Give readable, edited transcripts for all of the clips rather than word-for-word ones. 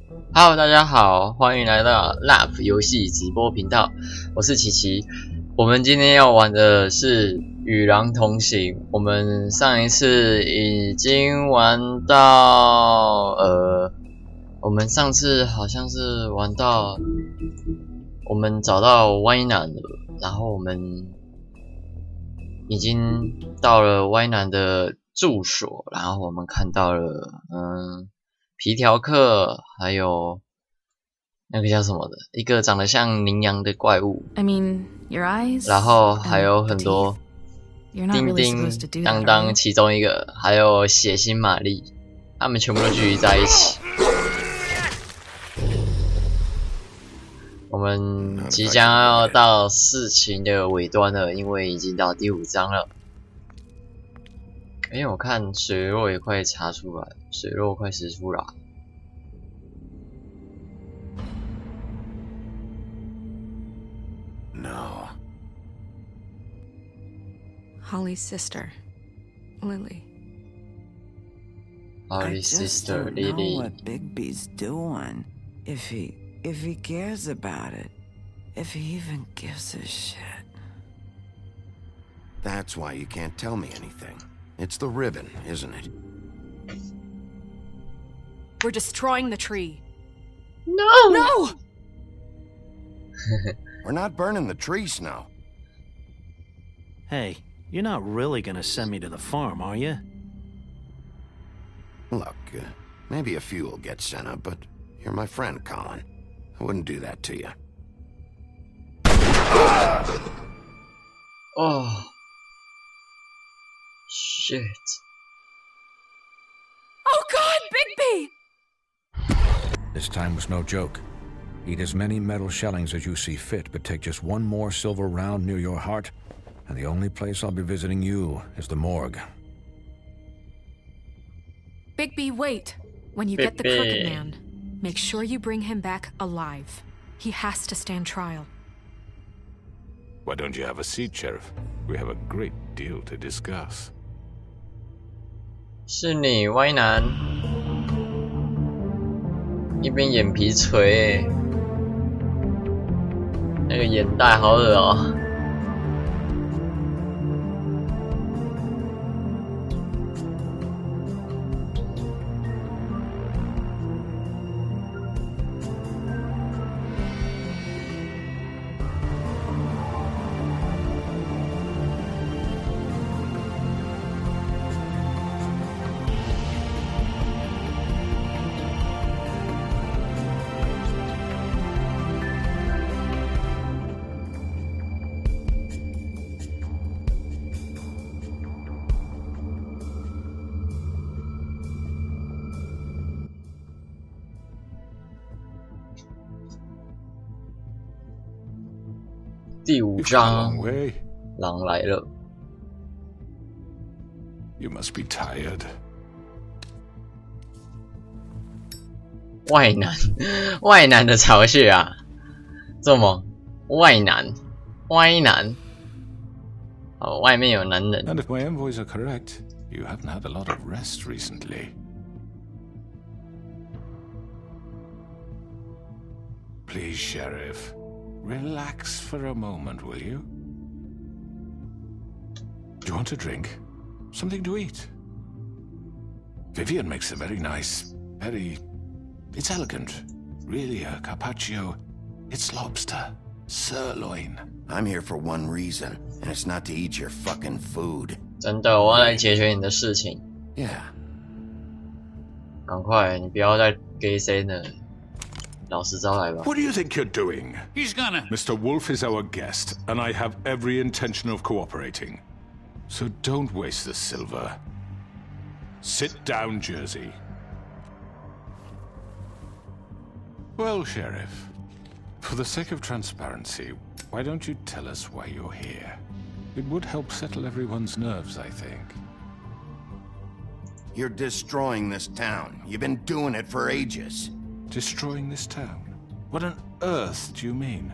Hello，大家好，欢迎来到 Lab 游戏直播频道，我是琪琪。我们今天要玩的是与狼同行。我们上一次已经玩到，我们上次好像是玩到，我们找到歪男了，然后我们已经到了歪男的住所，然后我们看到了，皮条客，还有那个叫什么的，一个长得像羚羊的怪物。I mean, your eyes. 然后还有很多叮叮当当，其中一个还有血腥玛丽，他们全部都聚集在一起。我们即将要到事情的尾端了，因为已经到第5章了。我看水肉也快查出来，水肉快使出来。No. Holly's sister, Lily. Holly's sister, Lily. I just don't know what Bigby's doing. If he cares about it. If he even gives a shit. That's why you can't tell me anything. It's the ribbon, isn't it? We're destroying the tree. No! No! We're not burning the tree, Snow. Hey, you're not really gonna send me to the farm, are you? Look, maybe a few will get sent up, but you're my friend, Colin. I wouldn't do that to you. Oh. Shit. Oh God, Bigby! This time was no joke. Eat as many metal shellings as you see fit, but take just one more silver round near your heart, and the only place I'll be visiting you is the morgue. Bigby, wait. When you get the crooked man, make sure you bring him back alive. He has to stand trial. Why don't you have a seat, Sheriff? We have a great deal to discuss. 是你歪男，一边眼皮垂那个眼袋好恶哦。第5章，狼来了。You must be tired. 外男的巢穴啊，这么外男，哦，外面有男人。 And if my envoys are correct, you haven't had a lot of rest recently. Please, Sheriff. Relax for a moment, will you? Do you want a drink? Something to eat? Vivian makes a very nice, it's elegant. Really a carpaccio. It's lobster. Sirloin. I'm here for one reason, and it's not to eat your fucking food. 真的，我要来解决你的事情。Yeah. 赶快，你不要再给谁呢？ 老实招来吧。 What do you think you're doing? He's gonna... Mr. Wolf is our guest, and I have every intention of cooperating. So don't waste the silver. Sit down, Jersey. Well, Sheriff, for the sake of transparency, why don't you tell us why you're here? It would help settle everyone's nerves, I think. You're destroying this town. You've been doing it for ages. Destroying this town? What on earth do you mean?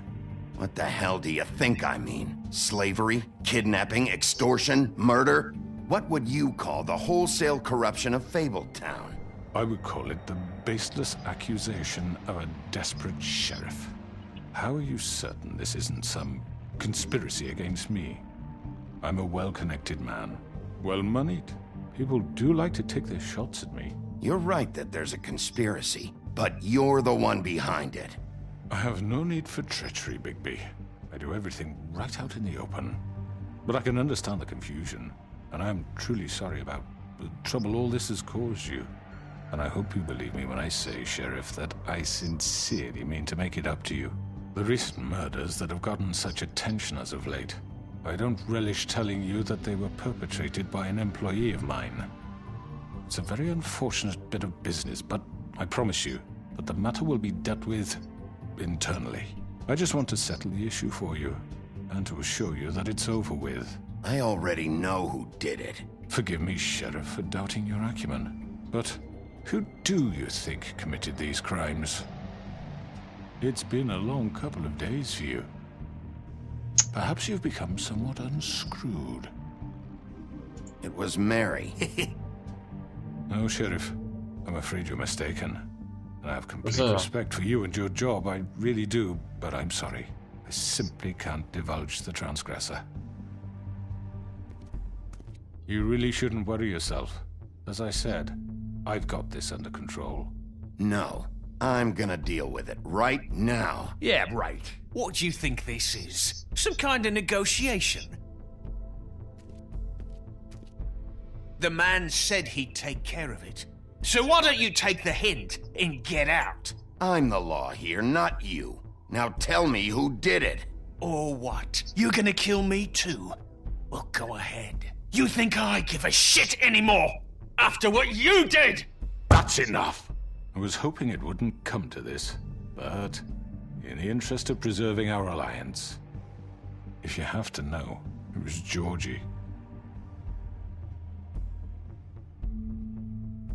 What the hell do you think I mean? Slavery? Kidnapping? Extortion? Murder? What would you call the wholesale corruption of Fabletown? I would call it the baseless accusation of a desperate sheriff. How are you certain this isn't some conspiracy against me? I'm a well-connected man, well-moneyed. People do like to take their shots at me. You're right that there's a conspiracy, but you're the one behind it. I have no need for treachery, Bigby. I do everything right out in the open. But I can understand the confusion, and I'm truly sorry about the trouble all this has caused you. And I hope you believe me when I say, Sheriff, that I sincerely mean to make it up to you. The recent murders that have gotten such attention as of late, I don't relish telling you that they were perpetrated by an employee of mine. It's a very unfortunate bit of business, but I promise you that the matter will be dealt with internally. I just want to settle the issue for you, and to assure you that it's over with. I already know who did it. Forgive me, Sheriff, for doubting your acumen, but who do you think committed these crimes? It's been a long couple of days for you. Perhaps you've become somewhat unscrewed. It was Mary. No, Sheriff. I'm afraid you're mistaken. And I have complete respect for you and your job, I really do, but I'm sorry. I simply can't divulge the transgressor. You really shouldn't worry yourself. As I said, I've got this under control. No, I'm gonna deal with it right now. Yeah, right. What do you think this is? Some kind of negotiation? The man said he'd take care of it. So why don't you take the hint and get out? I'm the law here, not you. Now tell me who did it. Or what? You gonna kill me too? Well, go ahead. You think I give a shit anymore? After what you did? That's enough! I was hoping it wouldn't come to this, but in the interest of preserving our alliance, if you have to know, it was Georgie.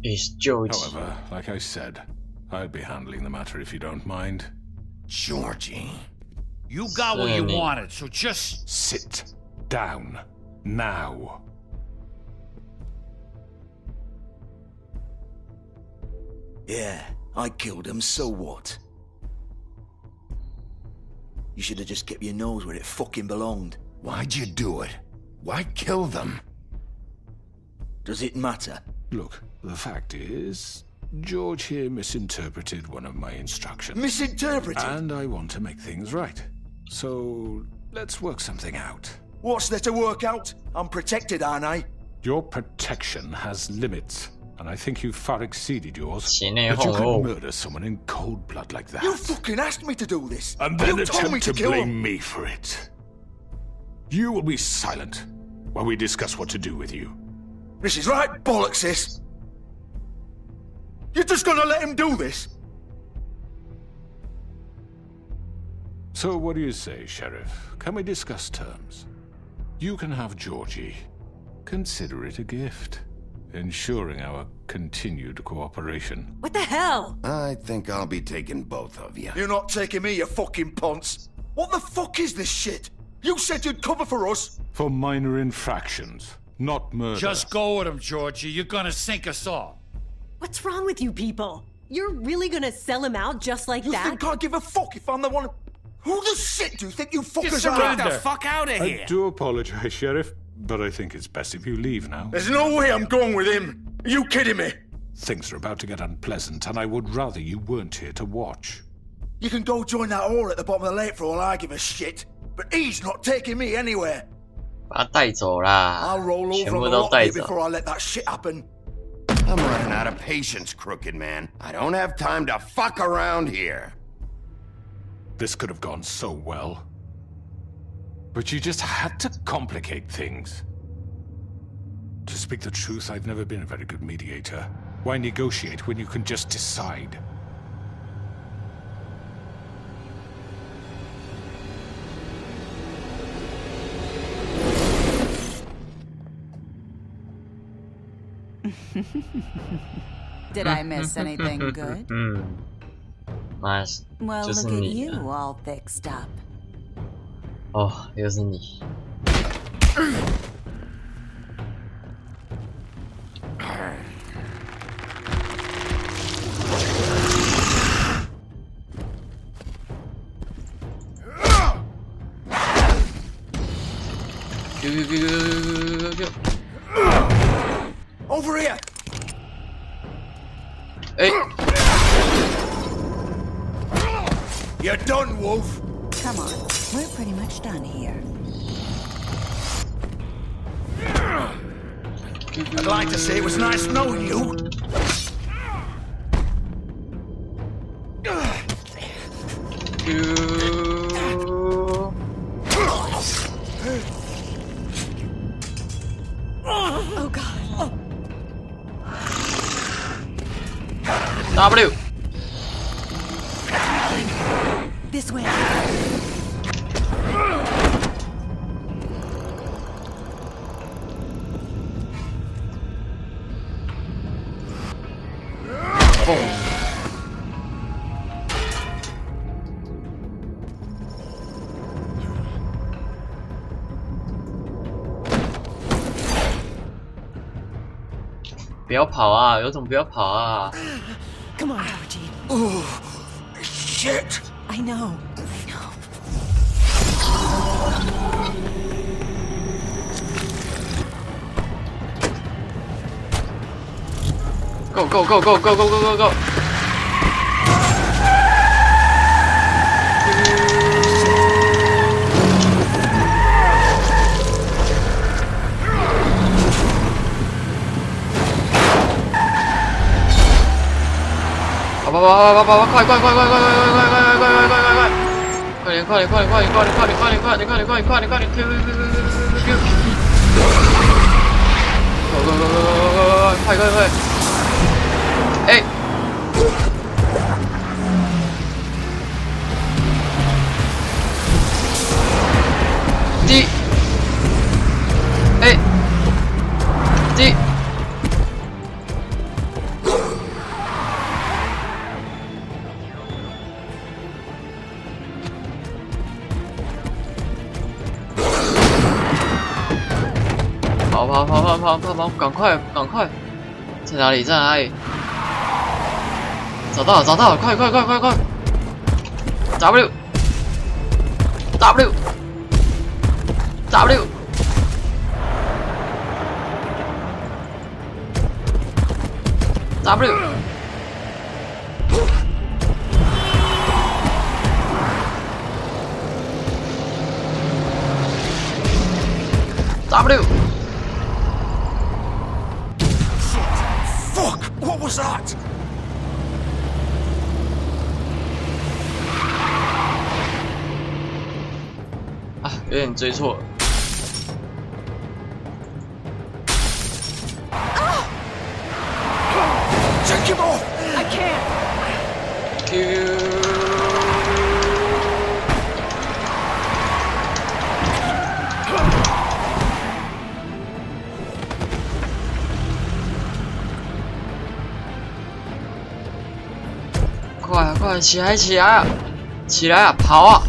It's Georgie. However, like I said, I'll be handling the matter if you don't mind. Georgie. You got what you wanted, so just Sit down. Now. Yeah, I killed him, so what? You should have just kept your nose where it fucking belonged. Why'd you do it? Why kill them? Does it matter? Look, the fact is, George here misinterpreted one of my instructions. Misinterpreted? And I want to make things right. So, let's work something out. What's there to work out? I'm protected, aren't I? Your protection has limits, and I think you've far exceeded yours. 血内 But you 讧 could 哦。 murder someone in cold blood like that. You fucking asked me to do this. And then you told me attempt to to kill blame him. me for it. You will be silent while we discuss what to do with you. This is right bollocks, this. You're just gonna let him do this? So what do you say, Sheriff? Can we discuss terms? You can have Georgie. Consider it a gift, ensuring our continued cooperation. What the hell? I think I'll be taking both of you. You're not taking me, you fucking ponce. What the fuck is this shit? You said you'd cover for us. For minor infractions, not murder. just go with him, Georgie. You're gonna sink us all. What's wrong with you people? You're really gonna sell him out just like You that? think I give a fuck if I'm the one? Who the shit do you think you fuckers surrender. are? Get the fuck out of I here. do apologize, Sheriff, but I think it's best if you leave now. There's no way I'm going with him. Are you kidding me? Things are about to get unpleasant, and I would rather you weren't here to watch. You can go join that whore at the bottom of the lake for all I give a shit. But he's not taking me anywhere. 把他带走啦 I'll roll 全 over 部 on the 都 lot 带 here 走 before I let that shit happen. I'm running out of patience, crooked man. I don't have time to fuck around here. This could have gone so well. But you just had to complicate things. To speak the truth, I've never been a very good mediator. Why negotiate when you can just decide? Did I miss anything good? 妈， Well, 就是 look at 你 you 啊 all fixed up. 哦，又是你。Q。 Over here! 哎， You're done, Wolf! Come on, we're pretty much done here. I'd like to say it was nice knowing you. Oh god. W。 This way. Boom。 不要跑啊！有种不要跑啊！ Come on, Eugene. Oh, shit! I know. Go go go go go go go go go！ 跑跑跑跑跑跑！快快快快快快快快快快快快快快！快点快点快点快点快点快点快点快点快点快点快点快点！ Q Q Q Q Q Q Q！ go go go go go go go！ 快快快！哎！ D， 哎 ，D， 跑跑跑跑跑跑跑，赶快赶快，在哪里在哪里？找到了找到了，快快快快快 ！W W W。 W。 W。 Fuck! What was that?啊，有点追错了。 Take him off! I can't. Q。 快啊快啊，起来起来啊！起来啊，跑啊！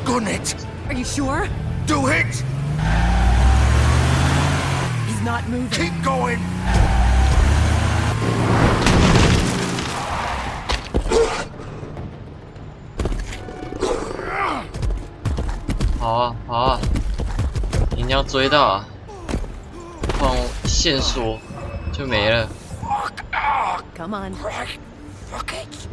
Gun it! Are you sure? Do it! He's not moving. Keep going! 跑啊跑啊！一定要追到啊！不然我线索就没了。 Come on. Right. Fuck it!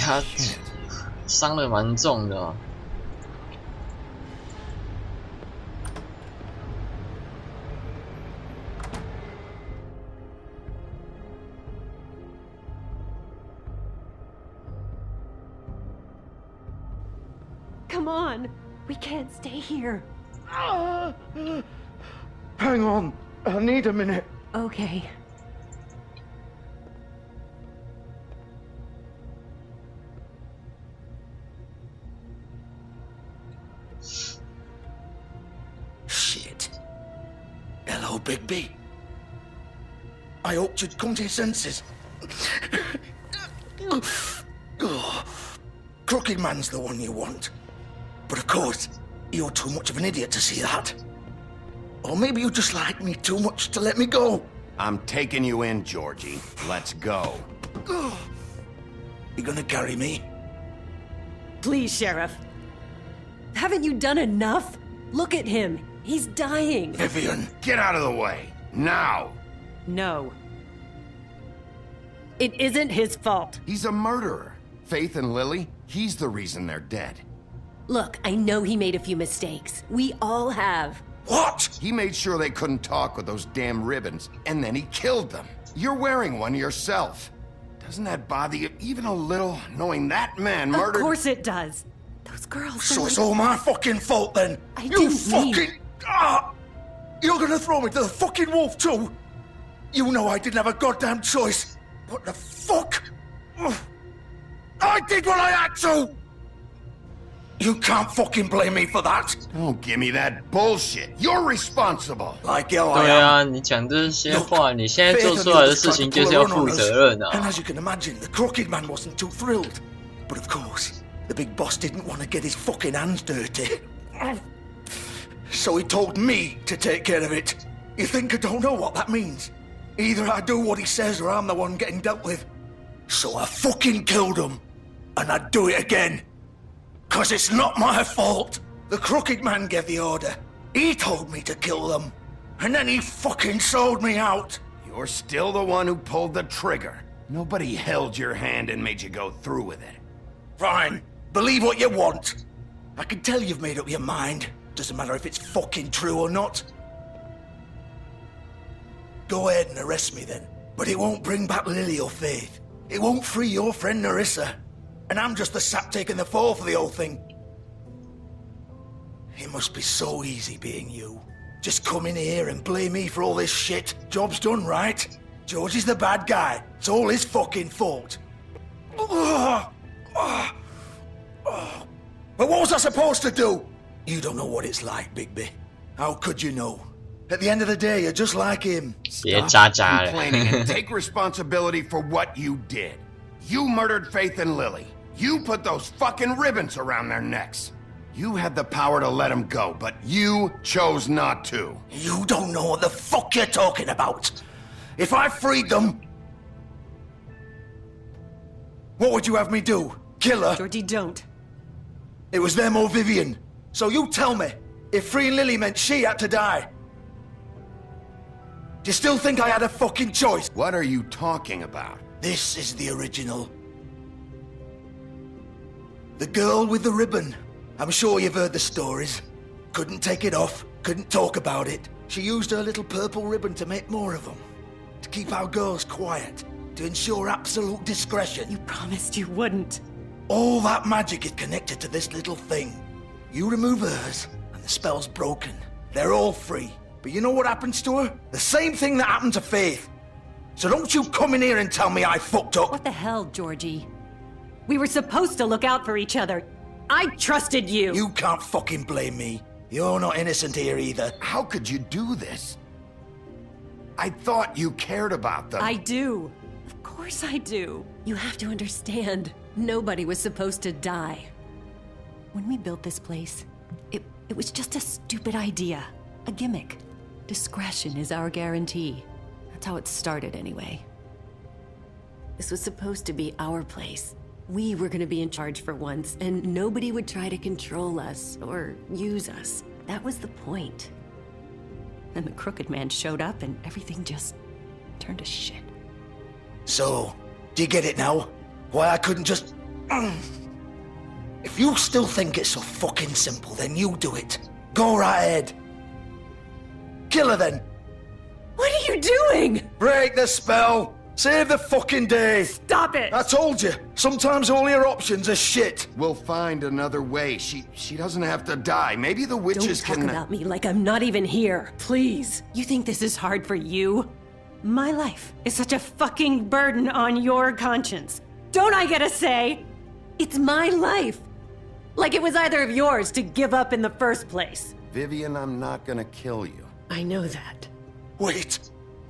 他伤的蛮重的、哦。 Come on. We can't stay here. Hang on. I need a minute. Okay. Oh, Bigby. I hoped you'd come to your senses. Oh, Crooked Man's the one you want. But of course, you're too much of an idiot to see that. Or maybe you just like me too much to let me go. I'm taking you in, Georgie. Let's go. You gonna carry me? Please, Sheriff. Haven't you done enough? Look at him. He's dying. Vivian. Get out of the way. Now. No. It isn't his fault. He's a murderer. Faith and Lily, he's the reason they're dead. Look, I know he made a few mistakes. We all have. What? He made sure they couldn't talk with those damn ribbons, and then he killed them. You're wearing one yourself. Doesn't that bother you even a little, knowing that man murdered— Of course it does. Those girls So are it's like— all my fucking fault then? I You didn't fucking... mean- Ah! You're gonna throw me to the fucking wolf too? You know I didn't have a goddamn choice. What the fuck? Ugh. I did what I had to! You can't fucking blame me for that. Don't give me that bullshit. You're responsible. Like you I 对 am. 啊，你讲这些话，你现在做出来的事情就是要负责任 And 啊。 as you can imagine, the Crooked Man wasn't too thrilled. But of course, the big boss didn't want to get his fucking hands dirty. So he told me to take care of it. You think I don't know what that means? Either I do what he says or I'm the one getting dealt with. So I fucking killed him. And I'd do it again. 'Cause it's not my fault. The Crooked Man gave the order. He told me to kill them. And then he fucking sold me out. You're still the one who pulled the trigger. Nobody held your hand and made you go through with it. Fine. Believe what you want. I can tell you've made up your mind. Doesn't matter if it's fucking true or not. Go ahead and arrest me then. But it won't bring back Lily or Faith. It won't free your friend Narissa. And I'm just the sap taking the fall for the whole thing. It must be so easy being you. Just come in here and blame me for all this shit. Job's done, right? George is the bad guy. It's all his fucking fault. But what was I supposed to do? You don't know what it's like, Bigby. How could you know? At the end of the day, you're just like him. 别渣渣了。 Complaining and take responsibility for what you did. You murdered Faith and Lily. You put those fucking ribbons around their necks. You had the power to let them go, but you chose not to. You don't know what the fuck you're talking about. If I freed them... What would you have me do? Kill her? Georgie, don't. It was them or Vivian. So you tell me, if freeing Lily meant she had to die. Do you still think I had a fucking choice? What are you talking about? This is the original. The girl with the ribbon. I'm sure you've heard the stories. Couldn't take it off, couldn't talk about it. She used her little purple ribbon to make more of them. To keep our girls quiet. To ensure absolute discretion. You promised you wouldn't. All that magic is connected to this little thing. You remove hers, and the spell's broken. They're all free. But you know what happens to her? The same thing that happened to Faith. So don't you come in here and tell me I fucked up. What the hell, Georgie? We were supposed to look out for each other. I trusted you. You can't fucking blame me. You're not innocent here either. How could you do this? I thought you cared about them. I do. Of course I do. You have to understand. Nobody was supposed to die. When we built this place, it was just a stupid idea. A gimmick. Discretion is our guarantee. That's how it started anyway. This was supposed to be our place. We were gonna be in charge for once, and nobody would try to control us or use us. That was the point. Then the Crooked Man showed up and everything just turned to shit. So, do you get it now? Why I couldn't just... If you still think it's so fucking simple, then you do it. Go right ahead. Kill her then. What are you doing? Break the spell. Save the fucking day. Stop it! I told you. Sometimes all your options are shit. We'll find another way. She doesn't have to die. Maybe the witches Don't talk can... about me like I'm not even here. Please. You think this is hard for you? My life is such a fucking burden on your conscience. Don't I get a say? It's my life. Like it was either of yours to give up in the first place. Vivian, I'm not gonna kill you. I know that. Wait.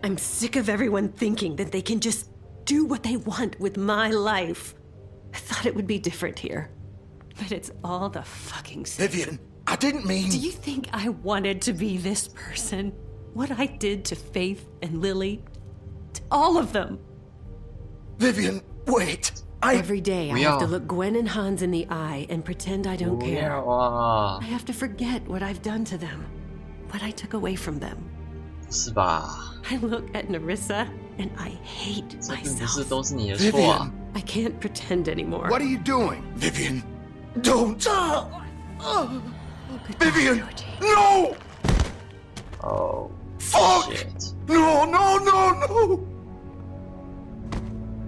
I'm sick of everyone thinking that they can just do what they want with my life. I thought it would be different here. But it's all the fucking same. Vivian, I didn't mean... Do you think I wanted to be this person? What I did to Faith and Lily? To all of them? Vivian, wait. Every day I have to look Gwen and Hans in the eye and pretend I don't care. I have to forget what I've done to them. What I took away from them. 是吧？ I look at Nerissa and I hate 这并不是 myself. 都是你的错啊！ I can't pretend anymore. What are you doing? Vivian, don't. Goodbye, Vivian, Georgie. no! Oh, Fuck! shit. No, no, no, no!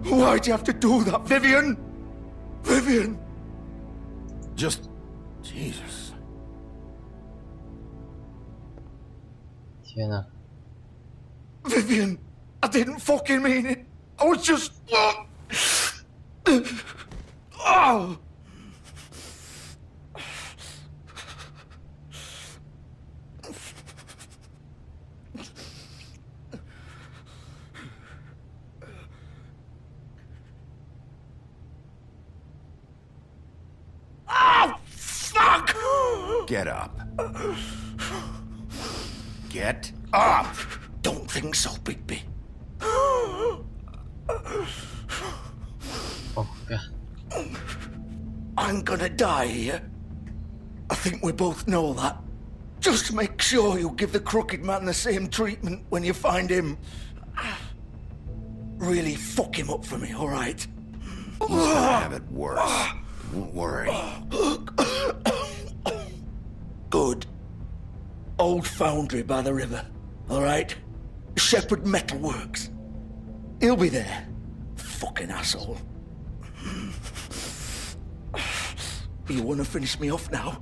Why'd you have to do that, Vivian? Vivian! Just... Jesus. 天哪！ Vivian, I didn't fucking mean it. I was just... Oh! Oh, fuck! Get up. Get up! Don't think so, Bigby. Oh god. I'm gonna die here. I think we both know that. Just make sure you give the crooked man the same treatment when you find him. Really fuck him up for me, alright? He's gonna have it worse. Don't worry. Good. Old foundry by the river, alright? Shepherd Metalworks. He'll be there. Fucking asshole. You wanna finish me off now?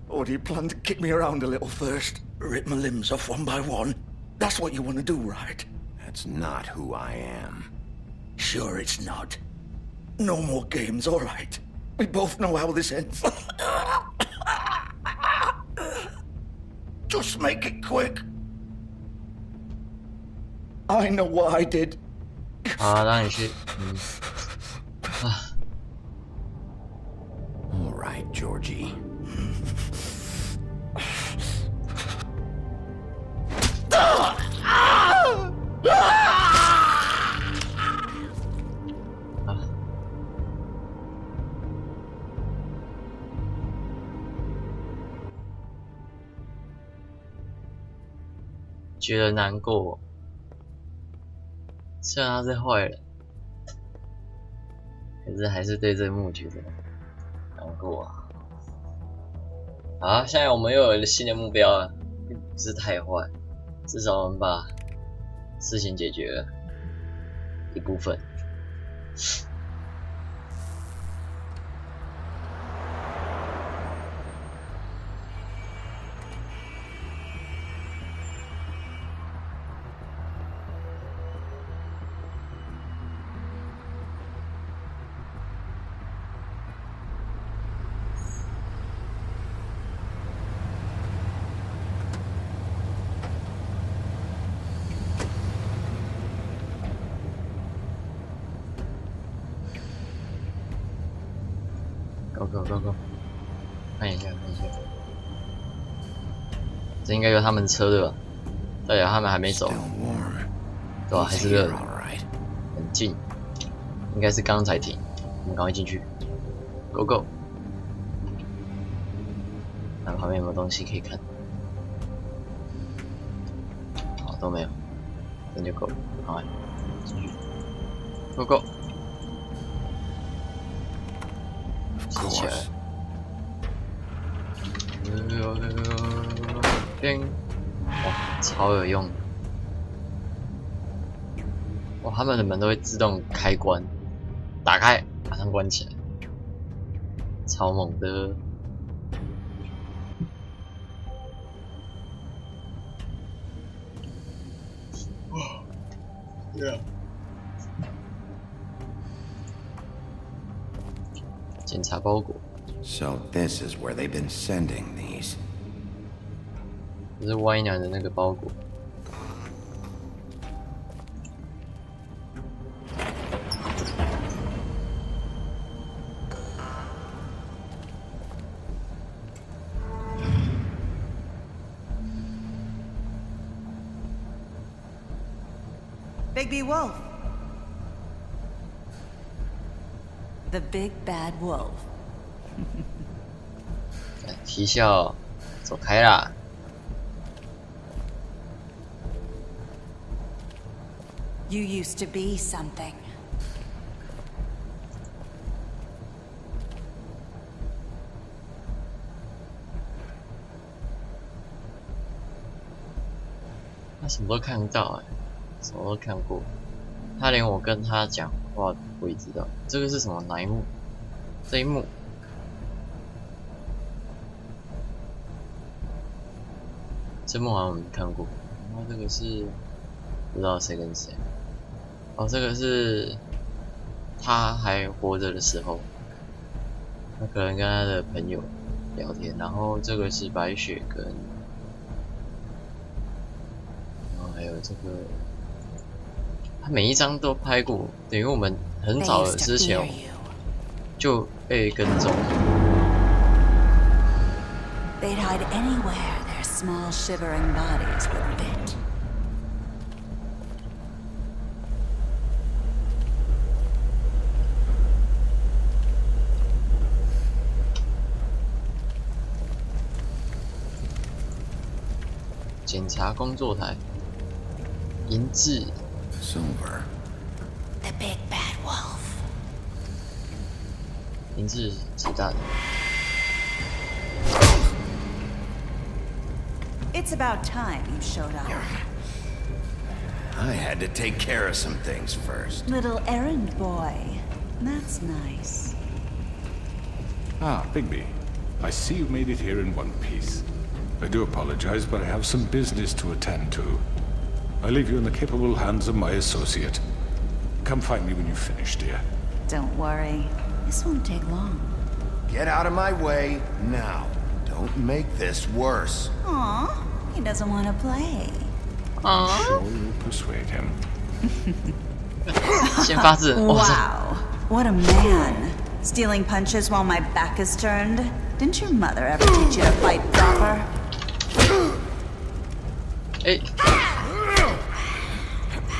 Or do you plan to kick me around a little first? Rip my limbs off one by one? That's what you wanna do, right? That's not who I am. Sure it's not. No more games, alright? We both know how this ends. Just make it quick. I know what I did. 好，让你去。All right, Georgie. Ah 觉得难过。虽然他是坏人，可是还是对这幕觉得难过啊。好，现在我们又有一个新的目标了，并不是太坏，至少我们把事情解决了一部分。Go， 看一下，这应该有他们的车对吧？对啊，他们还没走，对吧？还是热的，很近，应该是刚才停，我们赶快进去 ，Go， 看旁边有没有东西可以看，好，都没有，那就够，好，进去 ，Go。起来，叮！哇，超有用！哇，他们的门都会自动开关，打开马上关起来，超猛的！哇，对啊。检查包裹。 So this is where they've been sending these. 这是歪娘的那个包裹。Bigby Wolf. The big bad wolf. 啼笑，走开啦！ You used to be something. 他什么都看得到什么都看过。他连我跟他讲话我也知道。这个是什么？哪一幕？这一幕。这幕好像我没看过。然后这个是不知道谁跟谁。哦，这个是他还活着的时候，他可能跟他的朋友聊天。然后这个是白雪跟，然后还有这个，他每一张都拍过，等于我们很早的之前就被跟踪。They'd hide anywhere their small shivering bodies would fit. 检查工作台，银质 Silver. The big bad wolf. 银质子弹。It's about time you showed up. I had to take care of some things first. Little errand boy. That's nice. Ah, Bigby. I see you made it here in one piece. I do apologize, but I have some business to attend to. I leave you in the capable hands of my associate. Come find me when you've finished, dear. Don't worry. This won't take long. Get out of my way now. Don't make this worse. Aw, he doesn't want to play. Sure you'll persuade him. 先发制人，哇塞！ Wow, what a man. Stealing punches while my back is turned? Didn't your mother ever teach you to fight proper? 哎，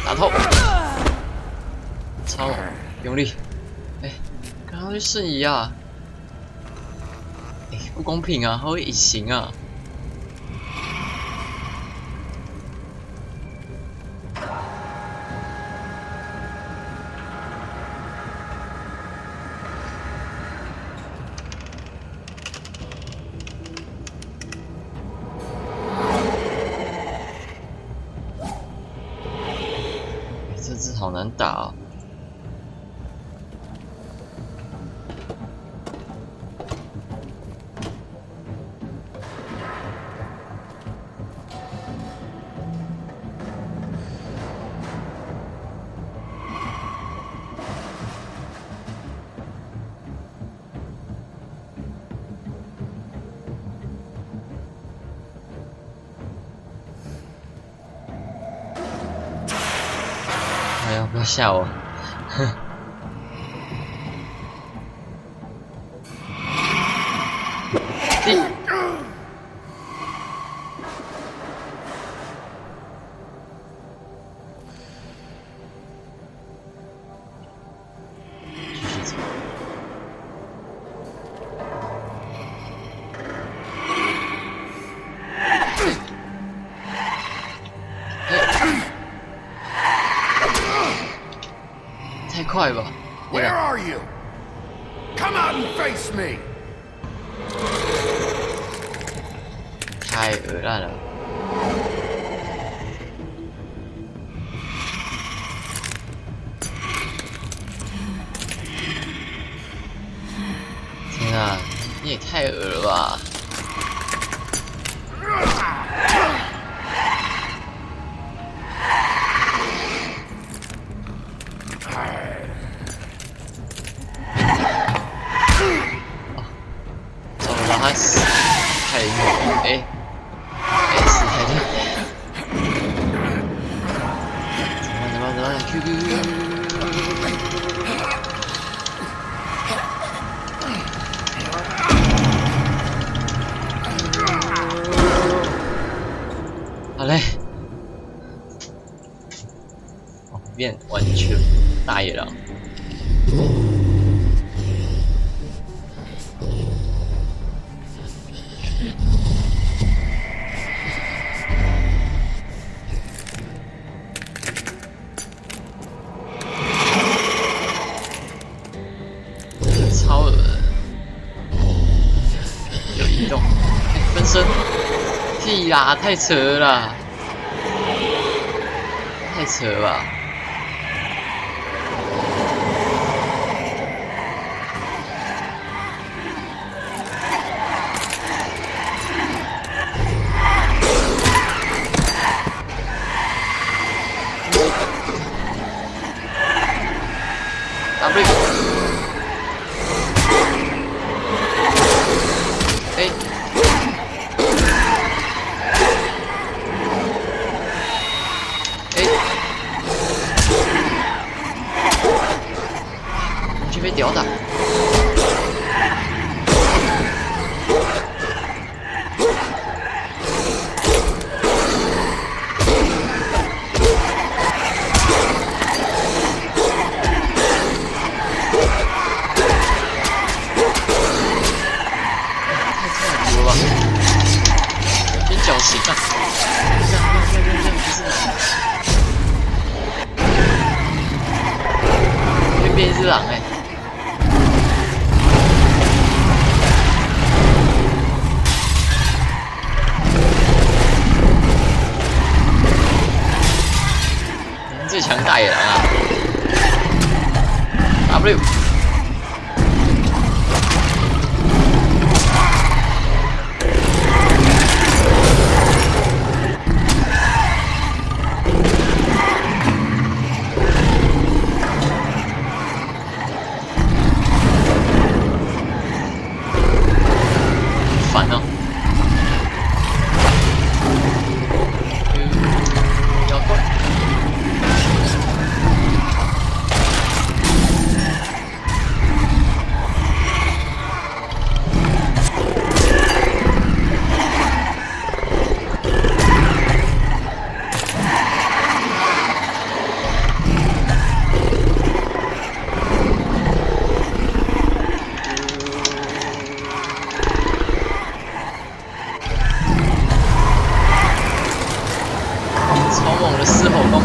打透，超用力！哎，刚刚去瞬移啊！哎，不公平啊，他会隐形啊！这只好难打啊！哎呀，不要吓我！哼。继续走。太快吧！ Where are you? Come out and face me! 太恶烂了！天啊，你也太恶了吧！找不到他死太猛了，哎，死太好嘞，变完全大野狼。超恶的，有移动，分身，屁啦，太扯了啦，太扯了吧。W， A， A， 这边屌打。绞刑啊！这样不是会变一只狼哎！最强大野狼啊 ！W。烦哦！要过来！超猛的狮吼功！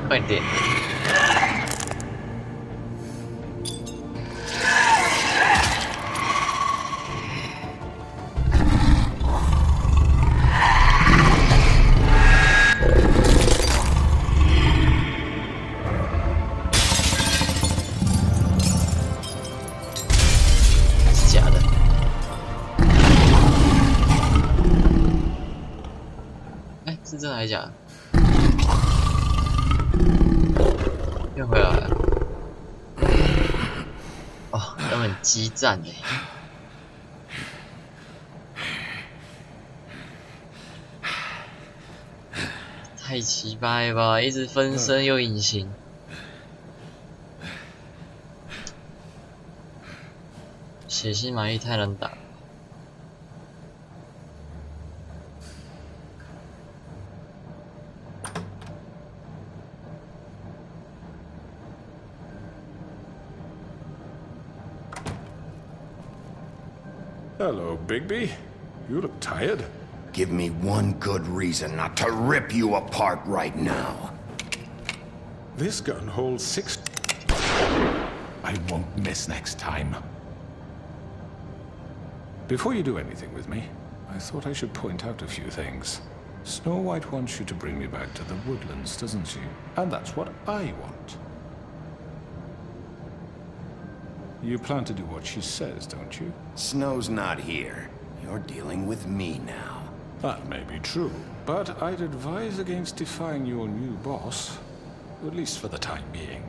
快点！假的。哎，是真的还是假的？又回来了。哦，根本激战哎！太奇葩了吧！一直分身又隐形。血腥玛丽太难打。Hello, Bigby. You look tired. Give me one good reason not to rip you apart right now. This gun holds 6. I won't miss next time. Before you do anything with me, I thought I should point out a few things. Snow White wants you to bring me back to the woodlands, doesn't she? And that's what I want. You plan to do what she says, don't you? Snow's not here. You're dealing with me now. That may be true, but I'd advise against defying your new boss, at least for the time being.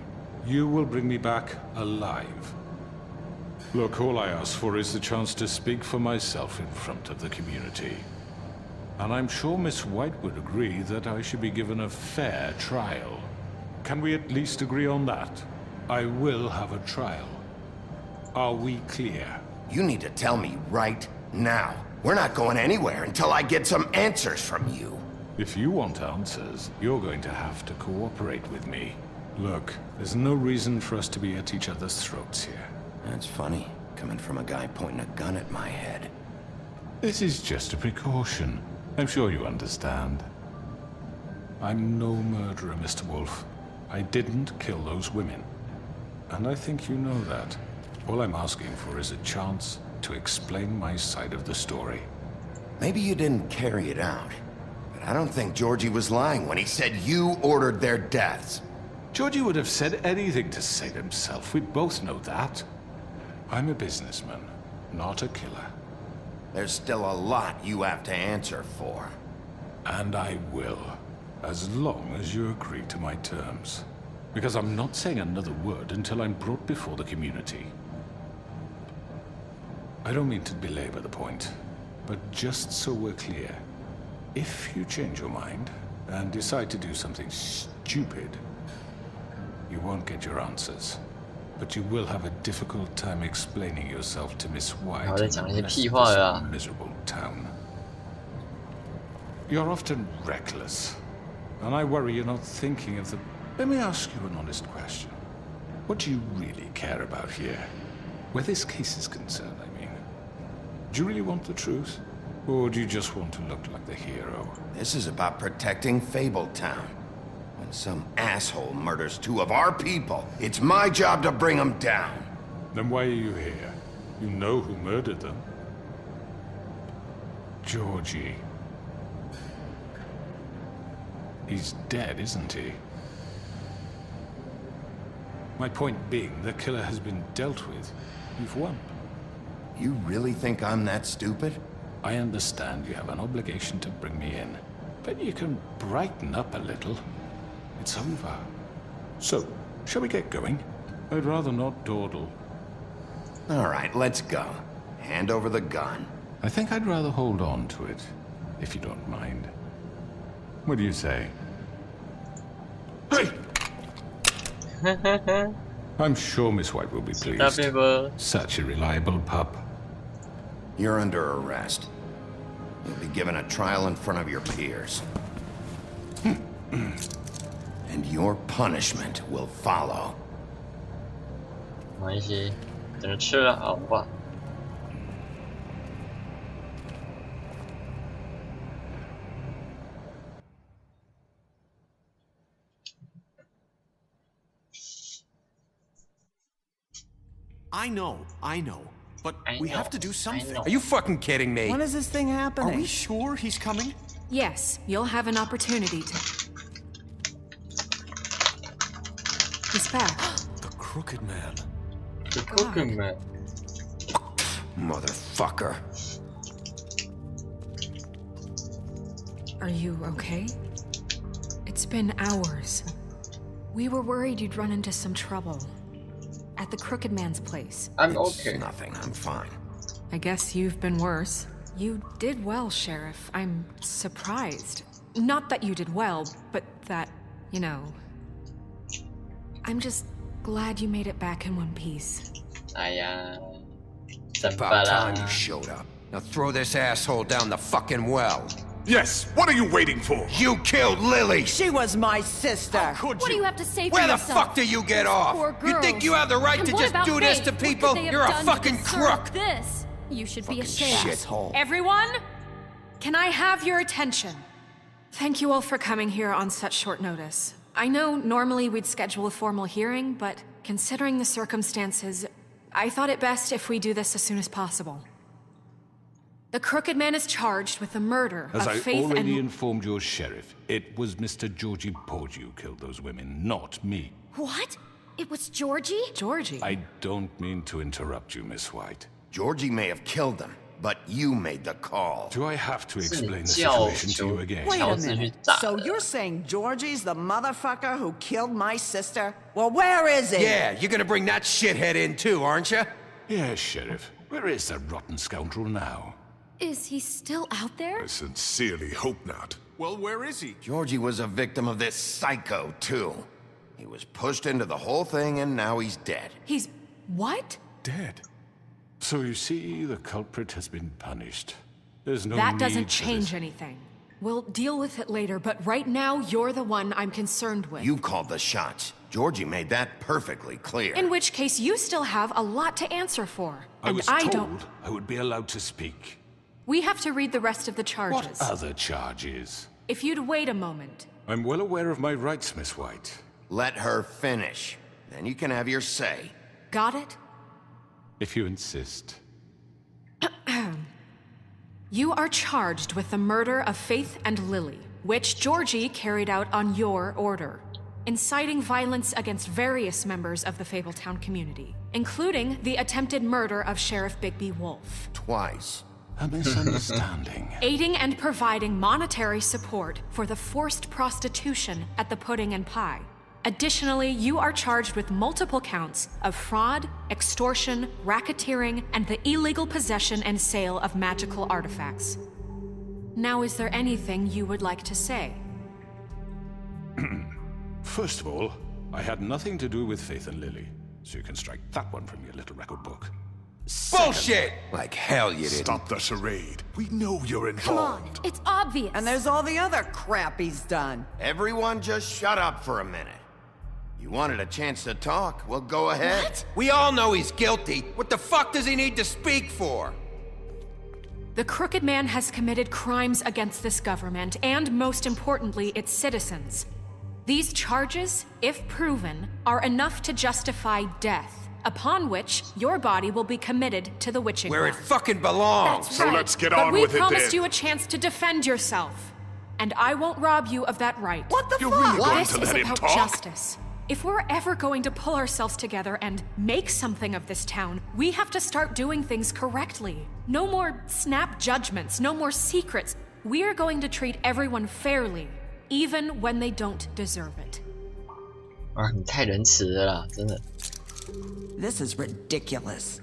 You will bring me back alive. Look, all I ask for is the chance to speak for myself in front of the community. And I'm sure Miss White would agree that I should be given a fair trial. Can we at least agree on that? I will have a trial. Are we clear? You need to tell me right now. We're not going anywhere until I get some answers from you. If you want answers, you're going to have to cooperate with me. Look, there's no reason for us to be at each other's throats here. That's funny, coming from a guy pointing a gun at my head. This is just a precaution. I'm sure you understand. I'm no murderer, Mr. Wolf. I didn't kill those women. And I think you know that. All I'm asking for is a chance to explain my side of the story. Maybe you didn't carry it out, but I don't think Georgie was lying when he said you ordered their deaths. Georgie would have said anything to save himself. We both know that. I'm a businessman, not a killer. There's still a lot you have to answer for. And I will, as long as you agree to my terms. Because I'm not saying another word until I'm brought before the community. I don't mean to belabor the point, but just so we're clear, if you change your mind and decide to do something stupid, you won't get your answers. But you will have a difficult time explaining yourself to Miss White in the rest of this miserable town. You're often reckless, and I worry you're not thinking of the... Let me ask you an honest question. What do you really care about here? Where this case is concerned, I mean. Do you really want the truth? Or do you just want to look like the hero? This is about protecting Fabletown. When some asshole murders two of our people, it's my job to bring them down. Then why are you here? You know who murdered them. Georgie. He's dead, isn't he? My point being, the killer has been dealt with. You've won. You really think I'm that stupid? I understand you have an obligation to bring me in, but you can brighten up a little. It's over. So, shall we get going? I'd rather not dawdle. All right, let's go. Hand over the gun. I think I'd rather hold on to it, if you don't mind. What do you say? Hey! I'm sure Miss White will be pleased. Such a reliable pup. You're under arrest. You'll be given a trial in front of your peers. And your punishment will follow. 没关系，等着吃了，好吧。I know. But we have to do something. Are you fucking kidding me? When is this thing happening? Are we sure he's coming? Yes, you'll have an opportunity to. He's back. The Crooked Man. The Crooked Man. Motherfucker. Are you okay? It's been hours. We were worried you'd run into some trouble. At the Crooked Man's place. I'm okay. It's nothing, I'm fine. I guess you've been worse. You did well, Sheriff. I'm surprised. Not that you did well, but that, you know... I'm just glad you made it back in one piece. 哎呀， About time you showed up. Now throw this asshole down the fucking well. Yes, what are you waiting for? You killed Lily! She was my sister. Could What do you have to say for Where the yourself? fuck do you get off? Poor You think girls. you have the right And to what just about do this Faith? to What could people? they have You're a done to fucking deserve crook! This. You should be ashamed. Shithole. Everyone, can I have your attention? Thank you all for coming here on such short notice. I know normally we'd schedule a formal hearing, but considering the circumstances, I thought it best if we do this as soon as possible. The Crooked Man is charged with the murder As of I Faith already and... informed your sheriff, it was Mr. Georgie Porgy who killed those women, not me. What? It was Georgie? Georgie? I don't mean to interrupt you, Miss White. Georgie may have killed them, but you made the call. Do I have to explain the 是教 situation to 求 you again? Wait 乔 a 治去 minute. 炸 So you're saying Georgie's the motherfucker who killed my sister? Well, where is he? Yeah, you're gonna bring that shithead in too, aren't you? Yes, Sheriff. Where is that rotten scoundrel now? Is he still out there? I sincerely hope not. Well, where is he? Georgie was a victim of this psycho, too. He was pushed into the whole thing, and now he's dead. He's... what? Dead. So you see, the culprit has been punished. There's no That need doesn't for change this. anything. We'll deal with it later, but right now, you're the one I'm concerned with. You called the shots. Georgie made that perfectly clear. In which case, you still have a lot to answer for. I And was I told don't... I would be allowed to speak. We have to read the rest of the charges. What other charges? If you'd wait a moment. I'm well aware of my rights, Miss White. Let her finish. Then you can have your say. Got it? If you insist. You are charged with the murder of Faith and Lily, which Georgie carried out on your order, inciting violence against various members of the Fabletown community, including the attempted murder of Sheriff Bigby Wolf. Twice. A misunderstanding. Aiding and providing monetary support for the forced prostitution at the Pudding and Pie. Additionally, you are charged with multiple counts of fraud, extortion, racketeering, and the illegal possession and sale of magical artifacts. Now, is there anything you would like to say? First of all, I had nothing to do with Faith and Lily, so you can strike that one from your little record book. Bullshit! Like hell you didn't. Stop the charade. We know you're Come on, involved. it's obvious. And there's all the other crap he's done. Everyone just shut up for a minute. You wanted a chance to talk? Well, go ahead. What? We all know he's guilty. What the fuck does he need to speak for? The Crooked Man has committed crimes against this government and, most importantly, its citizens. These charges, if proven, are enough to justify death, upon which your body will be committed to the witching Where it ground. fucking belongs. That's So right. let's get but on we with it promised then. you a chance to defend yourself, and I won't rob you of that right. What the You're fuck? really going This to is let him about talk? justice. If we're ever going to pull ourselves together and make something of this town, we have to start doing things correctly. No more snap judgments, no more secrets. We are going to treat everyone fairly, even when they don't deserve it. 啊，你太仁慈了啦，真的。 This is ridiculous.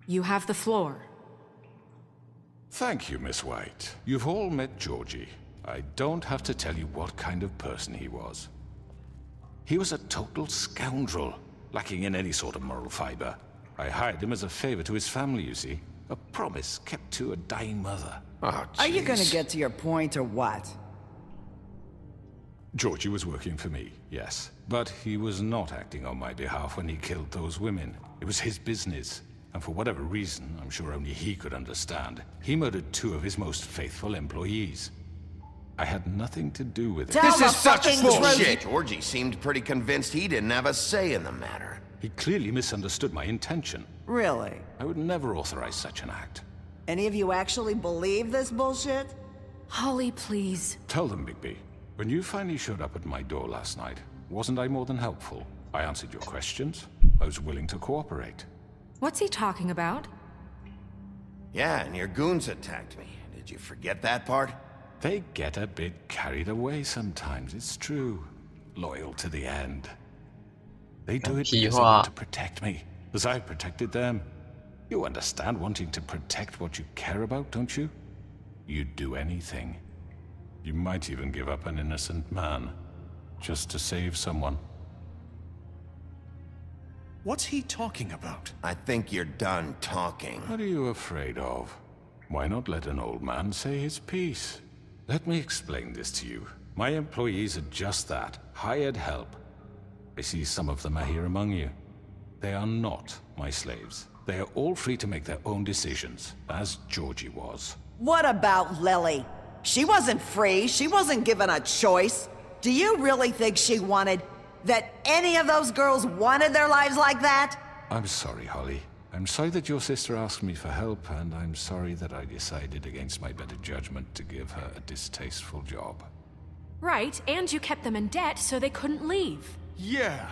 You have the floor. Thank you, Miss White. You've all met Georgie. I don't have to tell you what kind of person he was. He was a total scoundrel, lacking in any sort of moral fiber. I hired him as a favor to his family, you see. A promise kept to a dying mother. Oh, Are you gonna jeez. get to your point or what? Georgie was working for me, yes. But he was not acting on my behalf when he killed those women. It was his business. And for whatever reason, I'm sure only he could understand, he murdered 2 of his most faithful employees. I had nothing to do with it. Tell This the is such fucking bullshit. Georgie seemed pretty convinced he didn't have a say in the matter. He clearly misunderstood my intention. Really? I would never authorize such an act. Any of you actually believe this bullshit? Holly, please. Tell them, Bigby. When you finally showed up at my door last night, wasn't I more than helpful? I answered your questions. I was willing to cooperate. What's he talking about? Yeah, and your goons attacked me. Did you forget that part? They get a bit carried away sometimes, it's true. Loyal to the end. They do it because they want to protect me, as I've protected them. You understand wanting to protect what you care about, don't you? You'd do anything. You might even give up an innocent man, just to save someone. What's he talking about? I think you're done talking. What are you afraid of? Why not let an old man say his piece? Let me explain this to you. My employees are just that, hired help. I see some of them are here among you. They are not my slaves. They are all free to make their own decisions, as Georgie was. What about Lily? She wasn't free. She wasn't given a choice. Do you really think she wanted... that any of those girls wanted their lives like that? I'm sorry, Holly. I'm sorry that your sister asked me for help, and I'm sorry that I decided against my better judgment to give her a distasteful job. Right, and you kept them in debt so they couldn't leave. Yeah.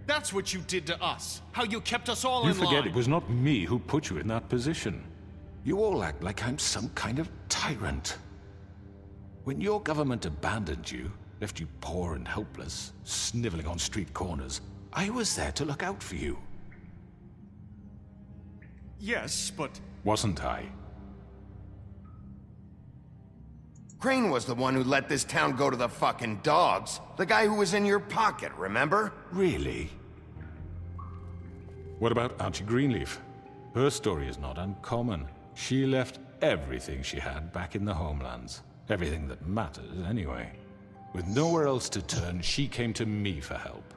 That's what you did to us. How you kept us all You in forget line. it was not me who put you in that position. You all act like I'm some kind of tyrant. When your government abandoned you, left you poor and helpless, sniveling on street corners, I was there to look out for you. Yes, but... Wasn't I? Crane was the one who let this town go to the fucking dogs. The guy who was in your pocket, remember? Really? What about Archie Greenleaf? Her story is not uncommon. She left everything she had back in the homelands. Everything that matters, anyway. With nowhere else to turn, she came to me for help.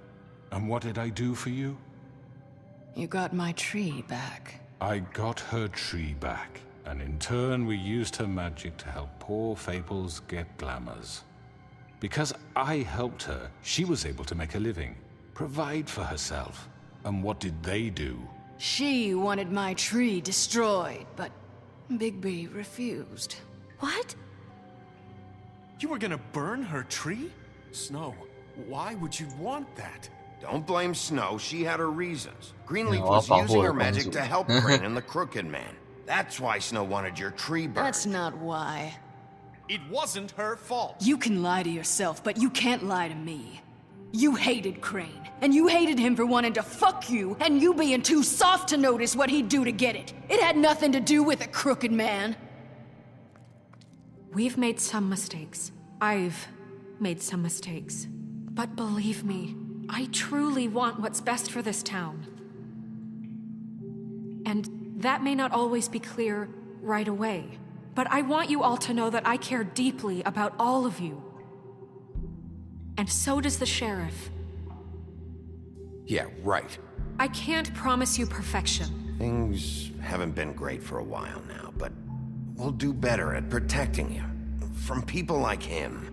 And what did I do for you? You got my tree back. I got her tree back. And in turn, we used her magic to help poor Fables get glamours. Because I helped her, she was able to make a living, provide for herself. And what did they do? She wanted my tree destroyed, but Bigby refused. What? You were gonna burn her tree? Snow, why would you want that? Don't blame Snow, she had her reasons. Greenleaf No, was I'll using her follow magic it. to help Crane and the Crooked Man. That's why Snow wanted your tree burned. That's not why. It wasn't her fault. You can lie to yourself, but you can't lie to me. You hated Crane, and you hated him for wanting to fuck you, and you being too soft to notice what he'd do to get it. It had nothing to do with a crooked man. We've made some mistakes. I've made some mistakes. But believe me, I truly want what's best for this town. And that may not always be clear right away, but I want you all to know that I care deeply about all of you. And so does the sheriff. Yeah, right. I can't promise you perfection. Things haven't been great for a while now, but we'll do better at protecting you. From people like him.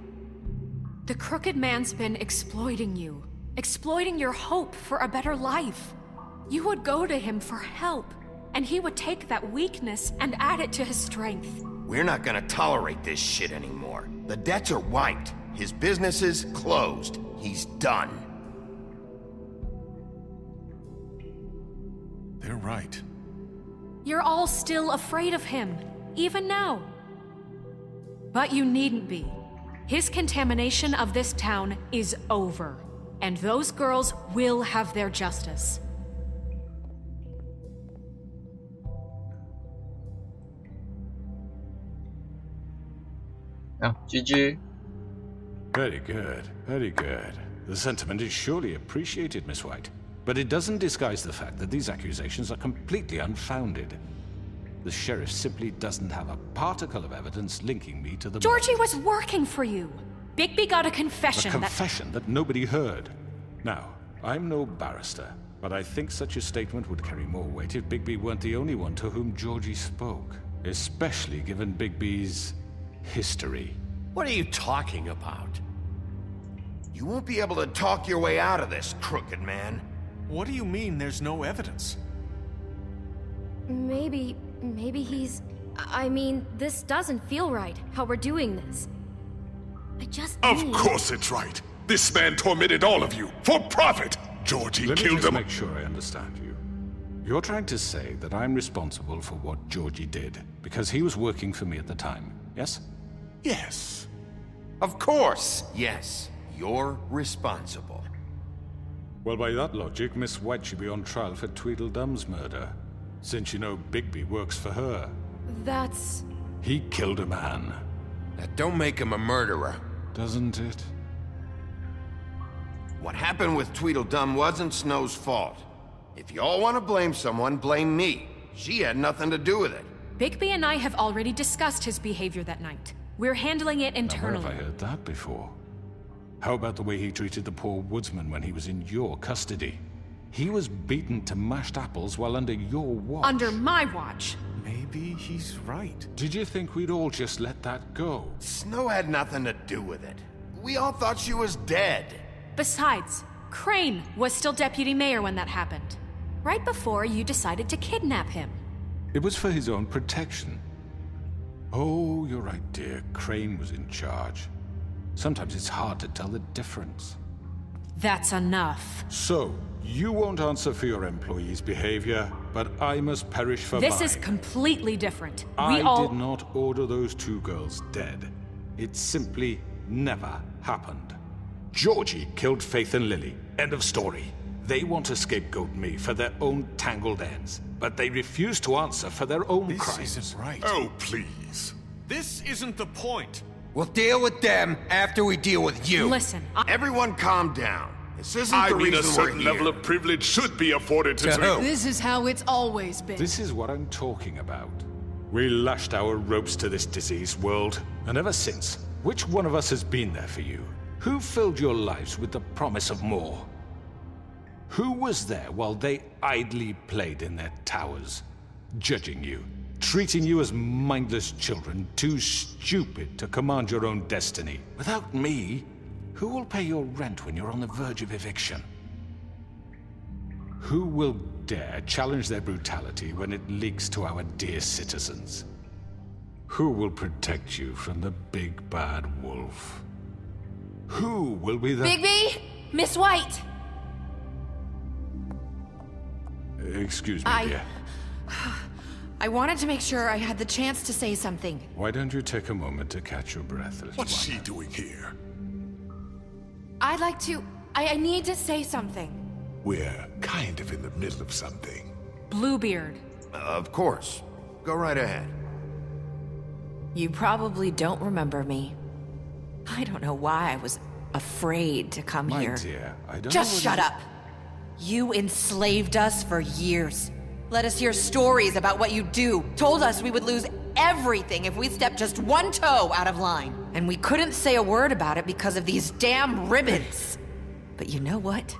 The Crooked Man's been exploiting you. Exploiting your hope for a better life. You would go to him for help, and he would take that weakness and add it to his strength. We're not gonna tolerate this shit anymore. The debts are wiped. His business is closed. He's done. They're right. You're all still afraid of him, even now. But you needn't be. His contamination of this town is over, and those girls will have their justice. Oh, GG. Very good, very good. The sentiment is surely appreciated, Miss White. But it doesn't disguise the fact that these accusations are completely unfounded. The sheriff simply doesn't have a particle of evidence linking me to the... Georgie was working for you. Bigby got a confession A confession that nobody heard. Now, I'm no barrister, but I think such a statement would carry more weight if Bigby weren't the only one to whom Georgie spoke. Especially given Bigby's history. What are you talking about? You won't be able to talk your way out of this, Crooked Man. What do you mean there's no evidence? Maybe he's... I mean, this doesn't feel right, how we're doing this. I just Of need... course it's right. This man tormented all of you, for profit. Georgie Let me killed just him. make sure I understand you. You're trying to say that I'm responsible for what Georgie did, because he was working for me at the time, yes? Yes. Of course, yes. You're responsible. Well, by that logic, Miss White should be on trial for Tweedledum's murder, since you know Bigby works for her. That's... He killed a man. That don't make him a murderer. Doesn't it? What happened with Tweedledum wasn't Snow's fault. If you all want to blame someone, blame me. She had nothing to do with it. Bigby and I have already discussed his behavior that night. We're handling it Now, where internally. have I heard that before? How about the way he treated the poor woodsman when he was in your custody? He was beaten to mashed apples while under your watch. Under my watch. Maybe he's right. Did you think we'd all just let that go? Snow had nothing to do with it. We all thought she was dead. Besides, Crane was still deputy mayor when that happened. Right before you decided to kidnap him. It was for his own protection. Oh, you're right, dear. Crane was in charge. Sometimes it's hard to tell the difference. That's enough. So, you won't answer for your employees' behavior, but I must perish for This mine. is completely different. I did not order those 2 girls dead. It simply never happened. Georgie killed Faith and Lily. End of story. They want to scapegoat me for their own tangled ends, but they refuse to answer for their own crimes. This isn't right. Oh, please. This isn't the point. We'll deal with them after we deal with you. Listen, Everyone calm down. This isn't I the mean, a reason we're certain here. level of privilege should be afforded to... To who? This is how it's always been. This is what I'm talking about. We lashed our ropes to this diseased world, and ever since, which one of us has been there for you? Who filled your lives with the promise of more? Who was there while they idly played in their towers, judging you, treating you as mindless children, too stupid to command your own destiny? Without me, who will pay your rent when you're on the verge of eviction? Who will dare challenge their brutality when it leaks to our dear citizens? Who will protect you from the big bad wolf? Who will be the... Bigby! Miss White! Excuse me, dear. I wanted to make sure I had the chance to say something. Why don't you take a moment to catch your breath, little What's one? she doing here? I'd like to... I need to say something. We're kind of in the middle of something. Bluebeard. Of course. Go right ahead. You probably don't remember me. I don't know why I was afraid to come My here. dear, I don't Just know shut up! You enslaved us for years. Let us hear stories about what you do. Told us we would lose everything if we stepped just one toe out of line. And we couldn't say a word about it because of these damn ribbons. But you know what?